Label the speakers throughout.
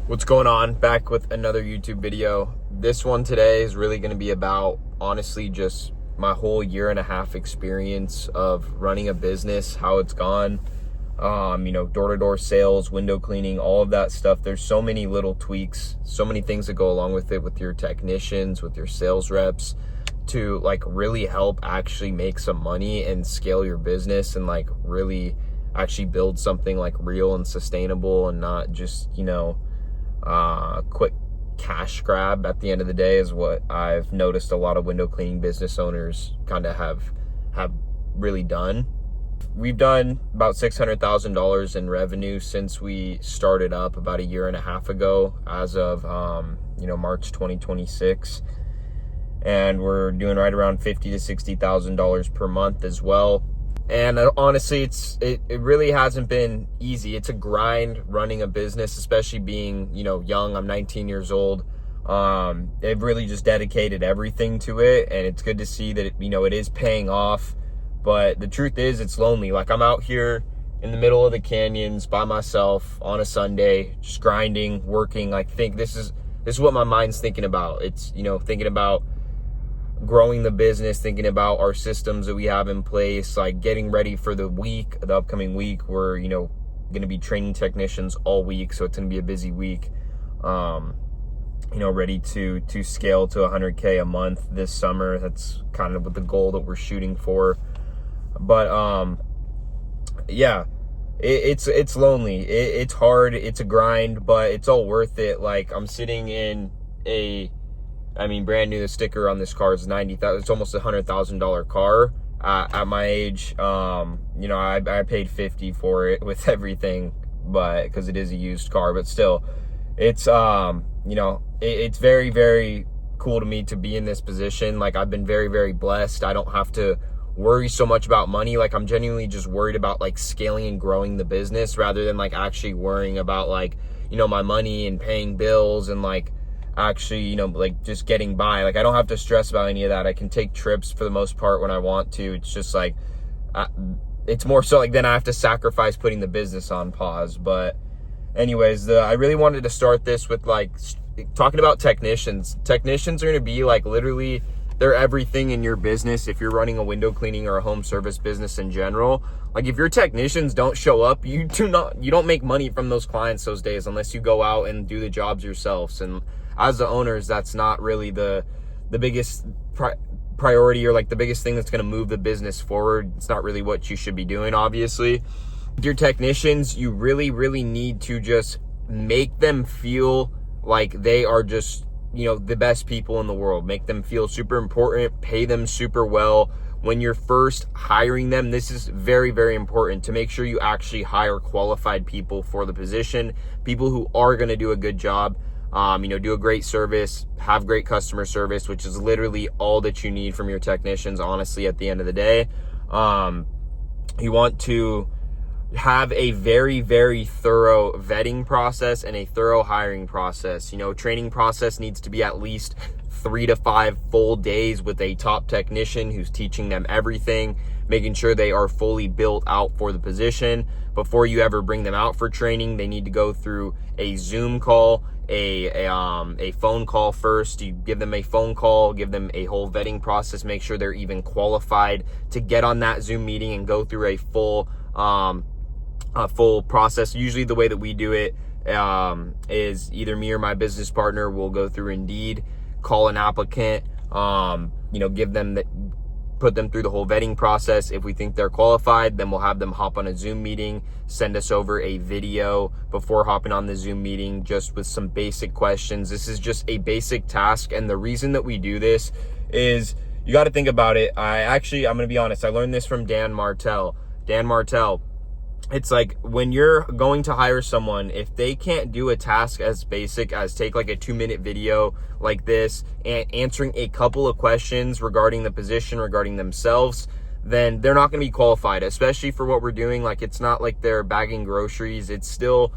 Speaker 1: What's going on? Back with another YouTube video. This one today is really going to be about, honestly, just my whole year and a half experience of running a business, how it's gone, door-to-door sales, window cleaning, all of that stuff. There's so many little tweaks, so many things that go along with it, with your technicians, with your sales reps, to like really help actually make some money and scale your business and like really actually build something like real and sustainable, and not just, quick cash grab at the end of the day, is what I've noticed a lot of window cleaning business owners kind of have really done. We've done about $600,000 in revenue since we started up about a year and a half ago, as of March 2026, and we're doing right around $50,000 to $60,000 per month as well. And honestly, it really hasn't been easy. It's a grind running a business, especially being, young. I'm 19 years old. They've really just dedicated everything to it, and it's good to see that, it is paying off. But the truth is, it's lonely. Like, I'm out here in the middle of the canyons by myself on a Sunday, just grinding, working. Like, this is what my mind's thinking about. It's, thinking about growing the business, thinking about our systems that we have in place, like getting ready for the upcoming week. We're, going to be training technicians all week, so it's going to be a busy week. Ready to scale to 100K a month this summer. That's kind of the goal that we're shooting for. But it's lonely. It's hard. It's a grind, but it's all worth it. Like, I'm sitting in brand new. The sticker on this car is $90,000. It's almost $100,000 car. At my age, I paid $50,000 for it with everything, but because it is a used car. But still, it's it's very, very cool to me to be in this position. Like, I've been very, very blessed. I don't have to worry so much about money. Like, I'm genuinely just worried about like scaling and growing the business, rather than like actually worrying about like my money and paying bills and like actually, just getting by. Like, I don't have to stress about any of that. I can take trips for the most part when I want to. It's just like, it's more so like then I have to sacrifice putting the business on pause. But anyways, I really wanted to start this with like talking about technicians. Technicians are going to be like literally, they're everything in your business. If you're running a window cleaning or a home service business in general, like if your technicians don't show up, you don't make money from those clients those days, unless you go out and do the jobs yourselves. And as the owners, that's not really the biggest priority, or like the biggest thing that's going to move the business forward. It's not really what you should be doing, obviously. With your technicians, you really, really need to just make them feel like they are just, the best people in the world. Make them feel super important, pay them super well. When you're first hiring them, this is very, very important, to make sure you actually hire qualified people for the position, people who are going to do a good job. Do a great service, have great customer service, which is literally all that you need from your technicians, honestly, at the end of the day. You want to have a very, very thorough vetting process and a thorough hiring process. Training process needs to be at least 3 to 5 full days with a top technician who's teaching them everything, making sure they are fully built out for the position. Before you ever bring them out for training, they need to go through a Zoom call, a phone call first. You give them a phone call, give them a whole vetting process, make sure they're even qualified to get on that Zoom meeting and go through a full process. Usually the way that we do it is either me or my business partner will go through Indeed, call an applicant, put them through the whole vetting process. If we think they're qualified, then we'll have them hop on a Zoom meeting, send us over a video before hopping on the Zoom meeting, just with some basic questions. This is just a basic task. And the reason that we do this is, you got to think about it. I'm going to be honest. I learned this from Dan Martell. It's like, when you're going to hire someone, if they can't do a task as basic as take like a 2-minute video like this and answering a couple of questions regarding the position, regarding themselves, then they're not going to be qualified, especially for what we're doing. Like, it's not like they're bagging groceries. It's still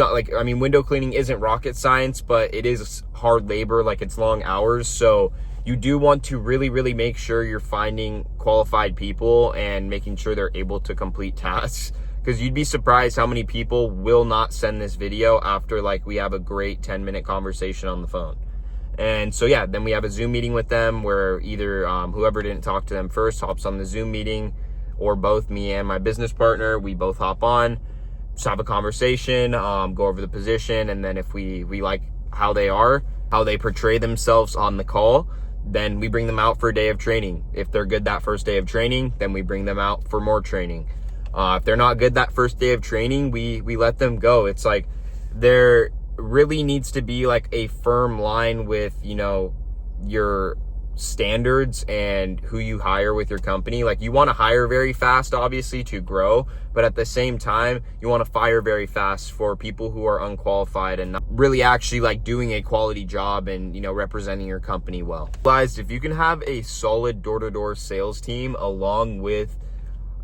Speaker 1: window cleaning isn't rocket science, but it is hard labor. Like, it's long hours. So you do want to really, really make sure you're finding qualified people and making sure they're able to complete tasks. because you'd be surprised how many people will not send this video after like we have a great 10-minute conversation on the phone. And so yeah, then we have a Zoom meeting with them where either whoever didn't talk to them first hops on the Zoom meeting, or both me and my business partner, we both hop on, just have a conversation, go over the position, and then if we like how they portray themselves on the call, then we bring them out for a day of training. If they're good that first day of training, then we bring them out for more training. If they're not good that first day of training, we let them go. It's like there really needs to be like a firm line with, you know, your standards and who you hire with your company. Like you want to hire very fast, obviously, to grow, but at the same time, you want to fire very fast for people who are unqualified and not really actually like doing a quality job and, you know, representing your company well. Guys, if you can have a solid door-to-door sales team along with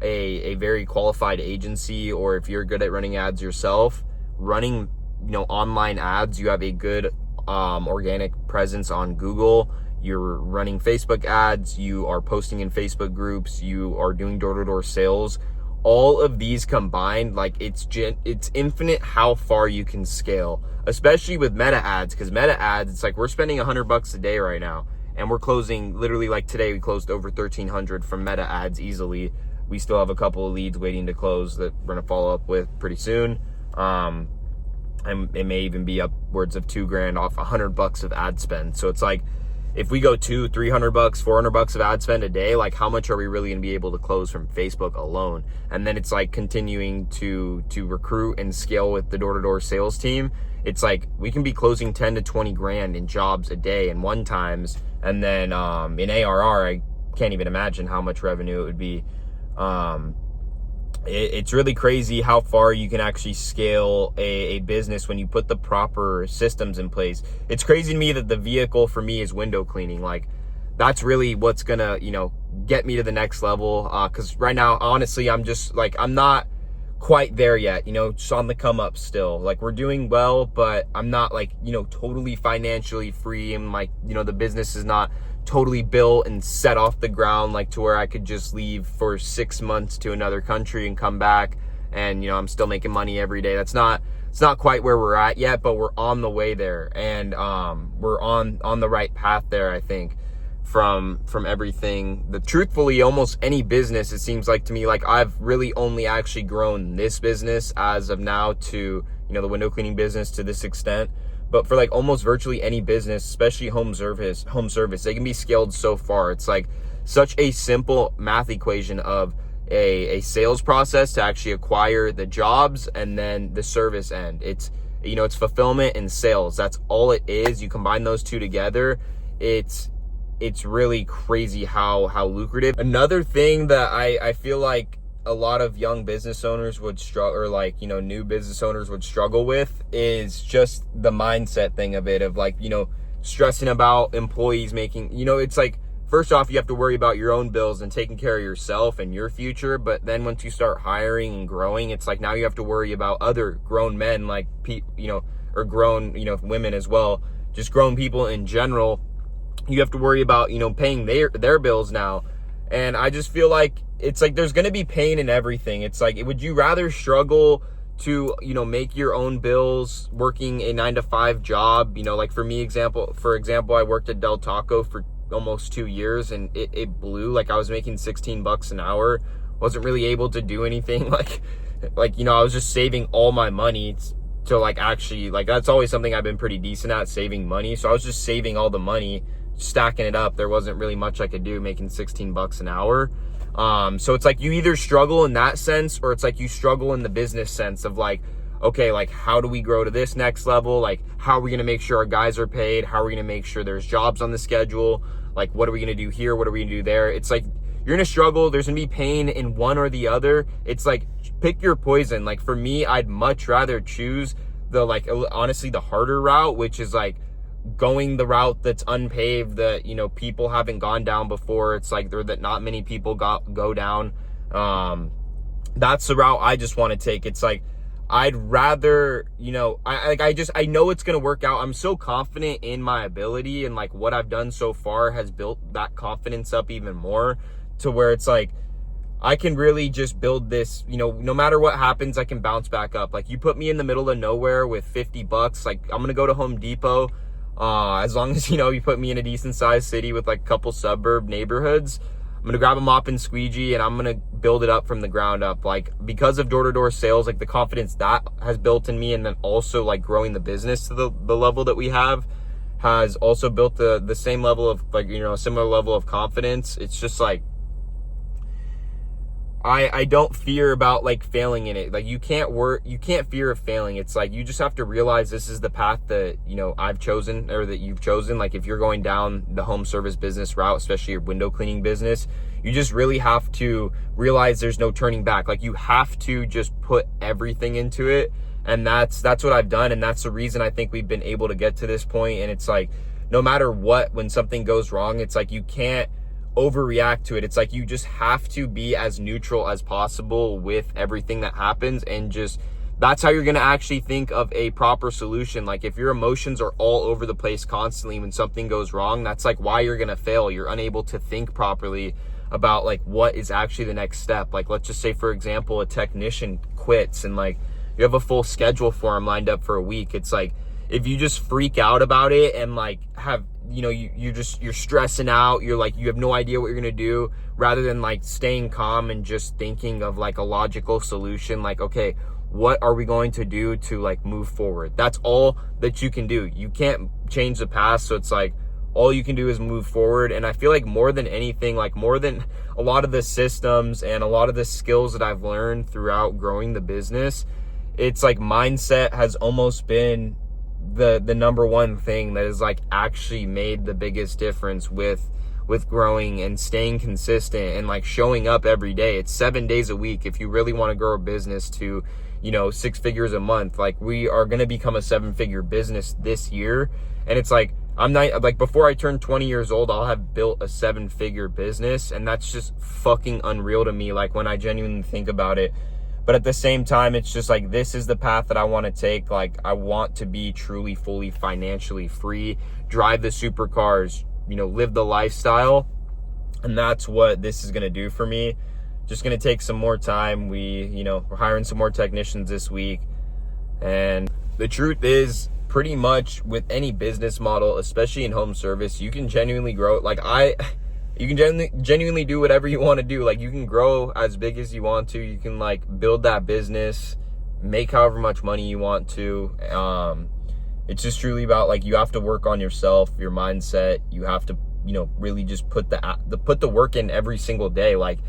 Speaker 1: a very qualified agency, or if you're good at running ads yourself, running, you know, online ads, you have a good organic presence on Google, you're running Facebook ads, you are posting in Facebook groups, you are doing door-to-door sales, all of these combined, like it's infinite how far you can scale, especially with meta ads, because meta ads, it's like we're spending $100 a day right now, and we're closing, literally like today we closed over 1,300 from meta ads easily. We still have a couple of leads waiting to close that we're gonna follow up with pretty soon. And it may even be upwards of $2,000 off $100 of ad spend. So it's like, if we go $200, $300, $400 of ad spend a day, like how much are we really gonna be able to close from Facebook alone? And then it's like continuing to recruit and scale with the door-to-door sales team. It's like we can be closing 10 to 20 grand in jobs a day in one times. And then in ARR, I can't even imagine how much revenue it would be. It's really crazy how far you can actually scale a business when you put the proper systems in place. It's crazy to me that the vehicle for me is window cleaning. Like that's really what's gonna, you know, get me to the next level. Cause right now, honestly, I'm just like, I'm not quite there yet, you know, just on the come up still. Like we're doing well, but I'm not like, you know, totally financially free, and like, you know, the business is not totally built and set off the ground like to where I could just leave for 6 months to another country and come back and, you know, I'm still making money every day. It's not quite where we're at yet, but we're on the way there, and we're on the right path there, I think, from everything. Truthfully, almost any business, it seems like to me, like I've really only actually grown this business as of now to, you know, the window cleaning business to this extent. But for like almost virtually any business, especially home service, they can be scaled so far. It's like such a simple math equation of a sales process to actually acquire the jobs and then the service end. It's, you know, it's fulfillment and sales. That's all it is. You combine those two together, it's really crazy how lucrative. Another thing that I feel like a lot of young business owners would struggle, or like, you know, new business owners would struggle with, is just the mindset thing of it, of like, you know, stressing about employees making, you know, it's like, first off, you have to worry about your own bills and taking care of yourself and your future. But then once you start hiring and growing, it's like now you have to worry about other grown men, like, you know, or grown, you know, women as well, just grown people in general. You have to worry about, you know, paying their bills now. And I just feel like it's like there's going to be pain in everything. It's like, would you rather struggle to, you know, make your own bills working a 9-to-5 job? You know, like for example, I worked at Del Taco for almost 2 years, and it blew. Like I was making $16 an hour, wasn't really able to do anything. Like, you know, I was just saving all my money to like actually, like that's always something I've been pretty decent at, saving money. So I was just saving all the money, stacking it up. There wasn't really much I could do making $16 an hour. So it's like you either struggle in that sense, or it's like you struggle in the business sense of like, okay, like how do we grow to this next level? Like how are we going to make sure our guys are paid? How are we going to make sure there's jobs on the schedule? Like what are we going to do here? What are we going to do there? It's like you're going to struggle. There's going to be pain in one or the other. It's like pick your poison. Like for me, I'd much rather choose the, like, honestly, the harder route, which is like going the route that's unpaved, that, you know, people haven't gone down before. It's like that not many people go down. That's the route I just want to take. It's like I'd rather, you know, I know it's going to work out. I'm so confident in my ability, and like what I've done so far has built that confidence up even more, to where it's like I can really just build this, you know, no matter what happens, I can bounce back up. Like, you put me in the middle of nowhere with 50 bucks, like, I'm gonna go to Home Depot. As long as, you know, you put me in a decent sized city with like a couple suburb neighborhoods, I'm gonna grab a mop and squeegee and I'm gonna build it up from the ground up. Like, because of door-to-door sales, like the confidence that has built in me, and then also like growing the business to the level that we have, has also built the same level of, like, you know, a similar level of confidence. It's just like, I don't fear about like failing in it. Like, you can't fear of failing. It's like, you just have to realize this is the path that, you know, I've chosen, or that you've chosen. Like, if you're going down the home service business route, especially your window cleaning business, you just really have to realize there's no turning back. Like, you have to just put everything into it. And that's what I've done. And that's the reason I think we've been able to get to this point. And it's like, no matter what, when something goes wrong, it's like, you can't overreact to it. It's like, you just have to be as neutral as possible with everything that happens, and just, that's how you're going to actually think of a proper solution. Like, if your emotions are all over the place constantly when something goes wrong, that's like why you're going to fail. You're unable to think properly about like what is actually the next step. Like, let's just say, for example, a technician quits and like you have a full schedule for him lined up for a week. It's like, if you just freak out about it and like have, you know, you're stressing out, you're like, you have no idea what you're gonna do, rather than like staying calm and just thinking of like a logical solution. Like, okay, what are we going to do to like move forward? That's all that you can do. You can't change the past. So it's like, all you can do is move forward. And I feel like more than anything, like more than a lot of the systems and a lot of the skills that I've learned throughout growing the business, it's like mindset has almost been the number one thing that has like actually made the biggest difference with growing and staying consistent and like showing up every day. It's 7 days a week. If you really want to grow a business to, you know, 6 figures a month, like, we are going to become a 7-figure business this year. And it's like, I'm not like, before I turn 20 years old, I'll have built a 7-figure business. And that's just fucking unreal to me, like, when I genuinely think about it. But at the same time, it's just like, this is the path that I want to take. Like, I want to be truly, fully financially free, drive the supercars, you know, live the lifestyle. And that's what this is going to do for me. Just going to take some more time. We're hiring some more technicians this week. And the truth is, pretty much with any business model, especially in home service, you can genuinely grow. Like, you can genuinely do whatever you want to do. Like, you can grow as big as you want to. You can like build that business, make however much money you want to. It's just truly about like, you have to work on yourself, your mindset. You have to, you know, really just put the work in every single day. Like,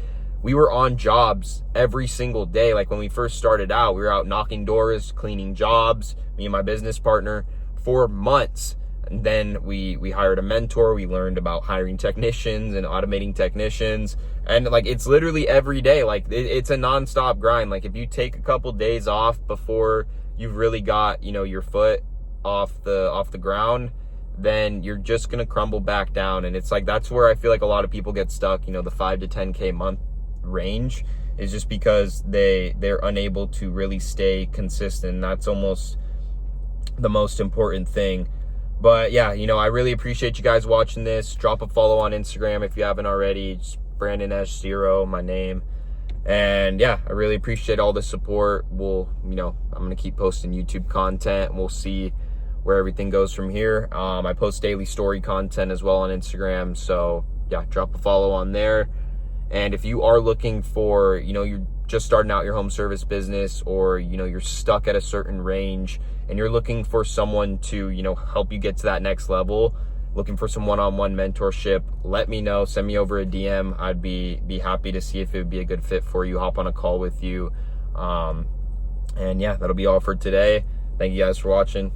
Speaker 1: we were on jobs every single day. Like, when we first started out, we were out knocking doors, cleaning jobs, me and my business partner, for months. And then we hired a mentor. We learned about hiring technicians and automating technicians. And like, it's literally every day. Like, it's a nonstop grind. Like, if you take a couple days off before you've really got, you know, your foot off the ground, then you're just going to crumble back down. And it's like, that's where I feel like a lot of people get stuck, you know, the 5 to 10K month range, is just because they're unable to really stay consistent. That's almost the most important thing. But yeah, you know, I really appreciate you guys watching this. Drop a follow on Instagram if you haven't already. It's Brandon S0, my name. And yeah, I really appreciate all the support. I'm going to keep posting YouTube content. We'll see where everything goes from here. I post daily story content as well on Instagram. So yeah, drop a follow on there. And if you are looking for, you know, you're just starting out your home service business, or, you know, you're stuck at a certain range and you're looking for someone to, you know, help you get to that next level, looking for some one-on-one mentorship, let me know. Send me over a DM. I'd be happy to see if it would be a good fit for you, hop on a call with you. And yeah, that'll be all for today. Thank you guys for watching.